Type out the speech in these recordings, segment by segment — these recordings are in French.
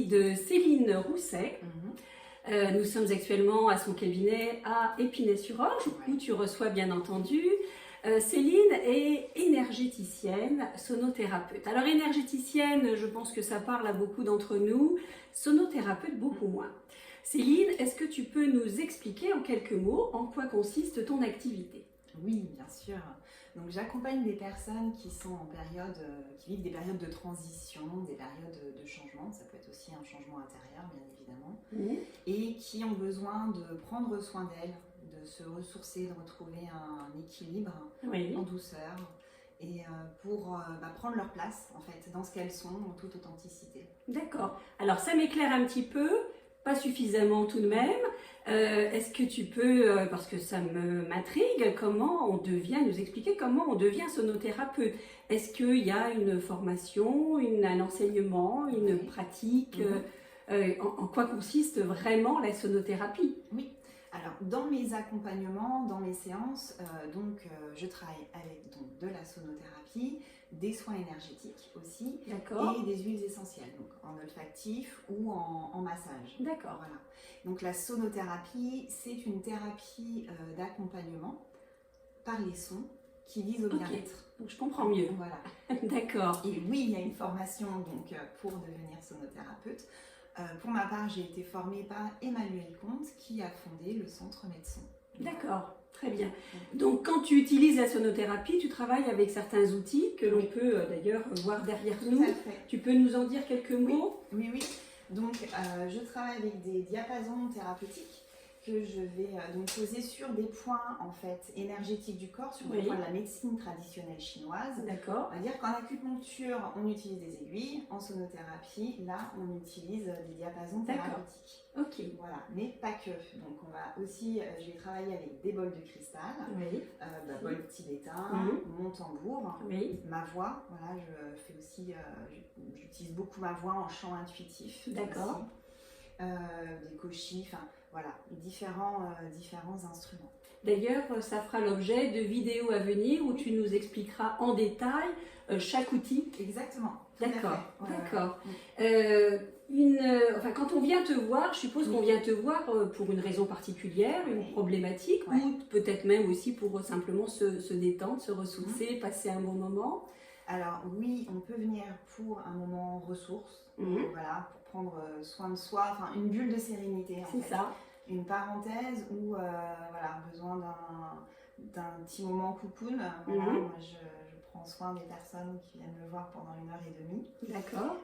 de Céline Rousset. Nous sommes actuellement à son cabinet à Épinay-sur-Orge, où tu reçois bien entendu. Céline est énergéticienne, sonothérapeute. Alors énergéticienne, je pense que ça parle à beaucoup d'entre nous, sonothérapeute beaucoup moins. Céline, est-ce que tu peux nous expliquer en quelques mots en quoi consiste ton activité? Oui, bien sûr. Donc j'accompagne des personnes qui sont en période, qui vivent des périodes de transition, des périodes de changement. Ça peut être aussi un changement intérieur, bien évidemment, et qui ont besoin de prendre soin d'elles, de se ressourcer, de retrouver un équilibre en douceur, et pour prendre leur place en fait dans ce qu'elles sont en toute authenticité. D'accord. Alors ça m'éclaire un petit peu. Pas suffisamment tout de même. Est-ce que tu peux, parce que ça m'intrigue, comment on devient, nous expliquer comment on devient sonothérapeute? Est-ce qu'il y a une formation, un enseignement, une pratique? En quoi consiste vraiment la sonothérapie? Oui. Alors, dans mes accompagnements, dans mes séances, je travaille avec de la sonothérapie, des soins énergétiques aussi, et des huiles essentielles, donc en olfactif ou en massage. D'accord. Voilà. Donc la sonothérapie, c'est une thérapie d'accompagnement par les sons qui visent au bien-être. Donc je comprends mieux. Voilà. D'accord. Et oui, il y a une formation pour devenir sonothérapeute. Pour ma part, j'ai été formée par Emmanuel Comte qui a fondé le Centre Medson. D'accord, très bien. Donc quand tu utilises la sonothérapie, tu travailles avec certains outils que l'on peut d'ailleurs voir derrière nous. Tu peux nous en dire quelques mots? Oui. Donc je travaille avec des diapasons thérapeutiques que je vais poser sur des points en fait énergétiques du corps, sur des points de la médecine traditionnelle chinoise. D'accord. On va dire qu'en acupuncture, on utilise des aiguilles, en sonothérapie, là, on utilise des diapasons thérapeutiques. Ok. Voilà, mais pas que. Donc on va aussi, je vais travailler avec des bols de cristal, bol tibétain, mon tambour, ma voix. Voilà, je fais aussi, j'utilise beaucoup ma voix en chant intuitif. D'accord. Des koshis, enfin voilà, différents instruments. D'ailleurs, ça fera l'objet de vidéos à venir où tu nous expliqueras en détail chaque outil. Exactement. D'accord, d'accord. Quand on vient te voir, je suppose qu'on vient te voir pour une raison particulière, une problématique, ou peut-être même aussi pour simplement se détendre, se ressourcer, passer un bon moment. Alors oui, on peut venir pour un moment ressources, voilà, pour prendre soin de soi, enfin une bulle de sérénité. C'est ça. Une parenthèse où besoin d'un petit moment cocoon. Voilà, moi je prends soin des personnes qui viennent me voir pendant 1h30. D'accord.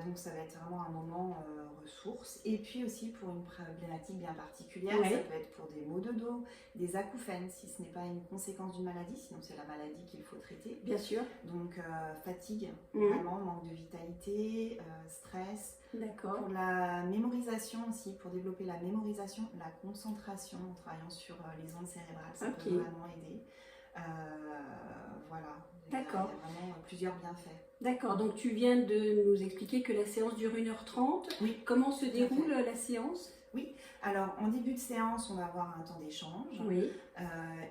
Donc ça va être vraiment un moment ressources. Et puis aussi pour une problématique bien particulière, ça peut être pour des maux de dos, des acouphènes, si ce n'est pas une conséquence d'une maladie, sinon c'est la maladie qu'il faut traiter. Bien sûr. Donc fatigue, vraiment, manque de vitalité, stress. D'accord. Pour la mémorisation aussi, pour développer la mémorisation, la concentration en travaillant sur les ondes cérébrales, ça peut vraiment aider. Voilà. D'accord. Il y a vraiment plusieurs bienfaits. D'accord, donc tu viens de nous expliquer que la séance dure 1h30. Oui. Comment se déroule la séance? Oui, alors en début de séance, on va avoir un temps d'échange. Oui.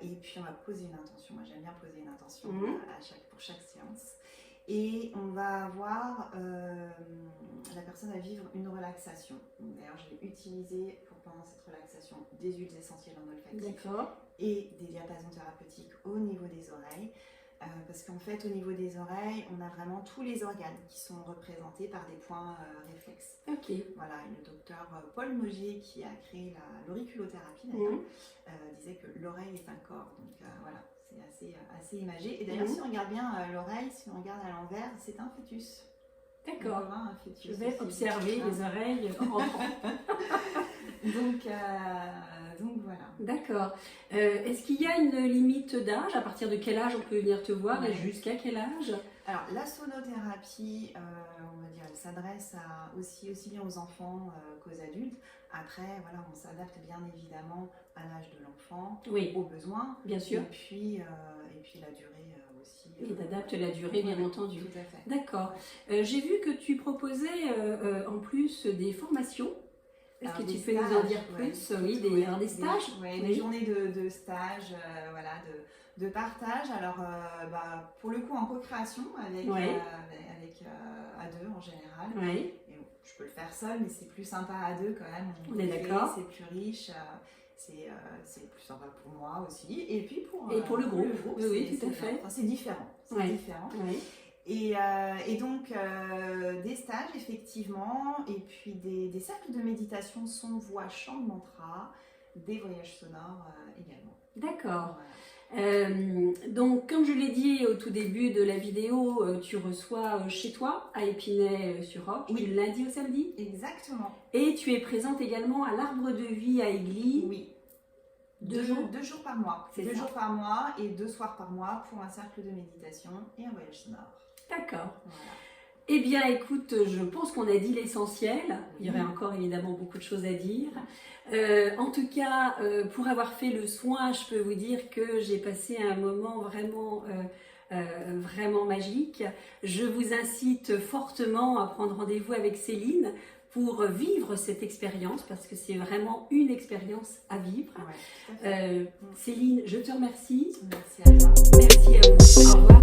Et puis on va poser une intention. Moi j'aime bien poser une intention pour chaque séance. Et on va avoir la personne à vivre une relaxation. D'ailleurs, je vais utiliser pendant cette relaxation des huiles essentielles en olfactif et des diapasons thérapeutiques au niveau des oreilles. Parce qu'en fait, au niveau des oreilles, on a vraiment tous les organes qui sont représentés par des points réflexes. Ok. Voilà, le docteur Paul Mogier, qui a créé l'auriculothérapie d'ailleurs, disait que l'oreille est un corps. Donc voilà. C'est assez imagé. Et d'ailleurs, si on regarde bien l'oreille, si on regarde à l'envers, c'est un fœtus. D'accord. Je vais observer les oreilles en rentrant. Donc voilà. D'accord. Est-ce qu'il y a une limite d'âge? À partir de quel âge on peut venir te voir et jusqu'à quel âge? Alors la sonothérapie, on va dire, elle s'adresse aussi bien aux enfants qu'aux adultes. Après, voilà, on s'adapte bien évidemment à l'âge de l'enfant, aux besoins. Bien sûr. Et puis la durée aussi. Et d'adapte la durée, bien entendu. Tout à fait. D'accord. J'ai vu que tu proposais en plus des formations. Est-ce que tu peux nous en dire plus? Oui, des stages. Des journées de stage, de partage. Alors, pour le coup, en co-création avec à deux en général. Oui. Et je peux le faire seul, mais c'est plus sympa à deux quand même. On est d'accord. C'est plus riche, c'est plus sympa pour moi aussi. Et puis pour le groupe. Oui, tout à bien. fait. Enfin, c'est différent. Ouais. différent. Oui. Et donc, des stages, effectivement, et puis des cercles de méditation, son, voix, chant de mantra, des voyages sonores également. D'accord. Voilà. Donc, comme je l'ai dit au tout début de la vidéo, tu reçois chez toi, à Épinay-sur-Orge, Oui. du lundi au samedi. Exactement. Et tu es présente également à l'Arbre de Vie à Aigli. Oui. 2 jours. 2 jours par mois. C'est 2 ça. jours par mois et 2 soirs par mois pour un cercle de méditation et un voyage sonore. D'accord. Voilà. Eh bien, écoute, je pense qu'on a dit l'essentiel. Il y aurait encore évidemment beaucoup de choses à dire. En tout cas, pour avoir fait le soin, je peux vous dire que j'ai passé un moment vraiment magique. Je vous incite fortement à prendre rendez-vous avec Céline pour vivre cette expérience, parce que c'est vraiment une expérience à vivre. Ouais, tout à fait. Céline, je te remercie. Merci à toi. Merci à vous. Au revoir.